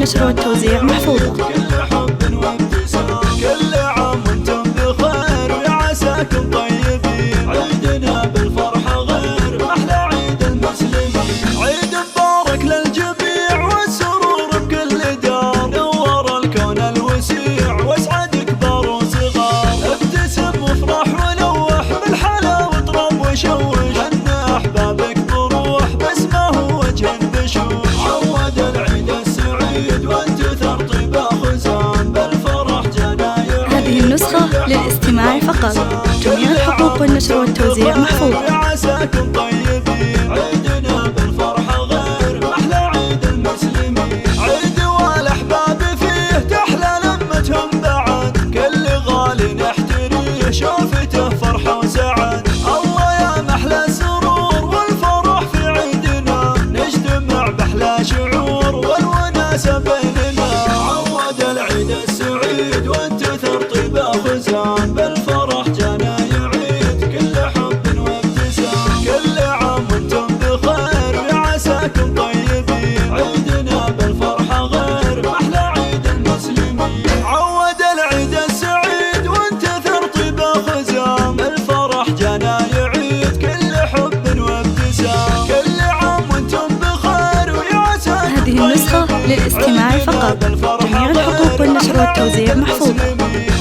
والنشر والتوزيع محفوظة. كل حب وابتسام، كل عام وانتم بخير وعساكم طيبين، عيدنا بالفرحة غير محلى عيد المسلمين، عيد مبارك للجميع والسرور بكل دار، نور الكون الوسيع واسعد كبار وصغار، ابتسم وافرح ونوح بالحلا واطرب وشوش، ان احبابك بروح باسمه وجه بشوش، عود العيد السعيد وانتثر طيبه خزان، بالفرح جناير. هذه النسخة للاستماع فقط، جميع الحقوق والنشر والتوزيع محفوظة. عساكم طيبين، عيدنا بالفرحة غير محلى عيد المسلمين، عيد والاحباب فيه تحلى لمتهم بعد، كل غالي نحتريه شوفته فرحة وسعد، الله يا محلى السرور والفرح في عيدنا، نجتمع بأحلى شعور والوناسة بيننا، عود العيد السعيد وانتثر طيبة خزان، بالفرح جانا يعيد كل حب وابتسام، كل عام وانتم بخير وعساكم طيبين، عيدنا بالفرحة غير محلى عيد المسلمين، عود العيد السعيد وانتثر طيبة خزان، بالفرح جانا يعيد كل حب وابتسام، كل عام وانتم بخير وعساكم. هذه النسخة للاستماع فقط، جميع الحقوق والنشر والتوزيع محفوظة.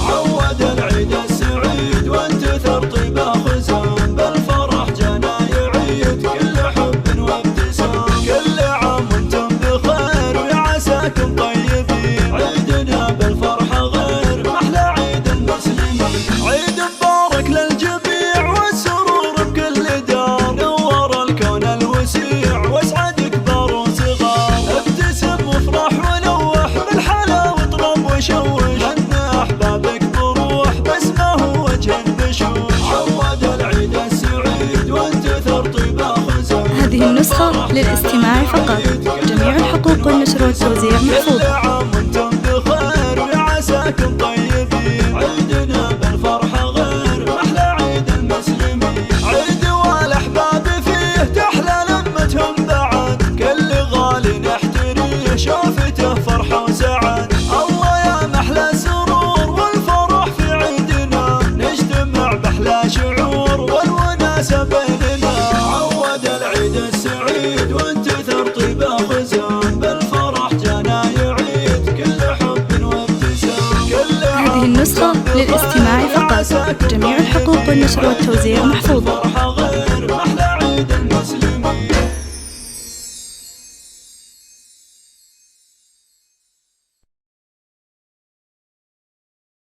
عود العيد السعيد وانتثر طيبة خزان، بالفرح جانا يعيد كل حب وابتسام، كل عام وانتم بخير وعساكم طيبين، عيدنا بالفرحة غير محلى عيد المسلمين، عيد مبارك للجميع والسرور بكل دار، نور الكون الوسيع واسعد كبار وصغار، ابتسم وافرح ونوح بالحلا واطرب وشوش، ان احبابك بروح باسمه وجه بشوش، عود العيد السعيد وانتثر طيبة خزان. هذه النسخة للاستماع فقط، جميع الحقوق والنشر والتوزيع محفوظة. كل عام وانتم بخير وعساكم طيبين، عيدنا بالفرحة غير محلى عيد المسلمين، عيد والاحباب فيه تحلى لمتهم بعد، كل غالي نحتريه شوفته فرحة وسعد، الله يا محلى السرور والفرح في عيدنا، نجتمع بأحلى شعور والوناسة بيننا، عود العيد السعيد وانتثر طيبة خزان، بالفرح جانا يعيد كل حب وابتسام، كل هذه النسخة للاستماع فقط، جميع الحقوق والنشر والتوزيع محفوظة. فرحة غير محلى عيد المسلمين.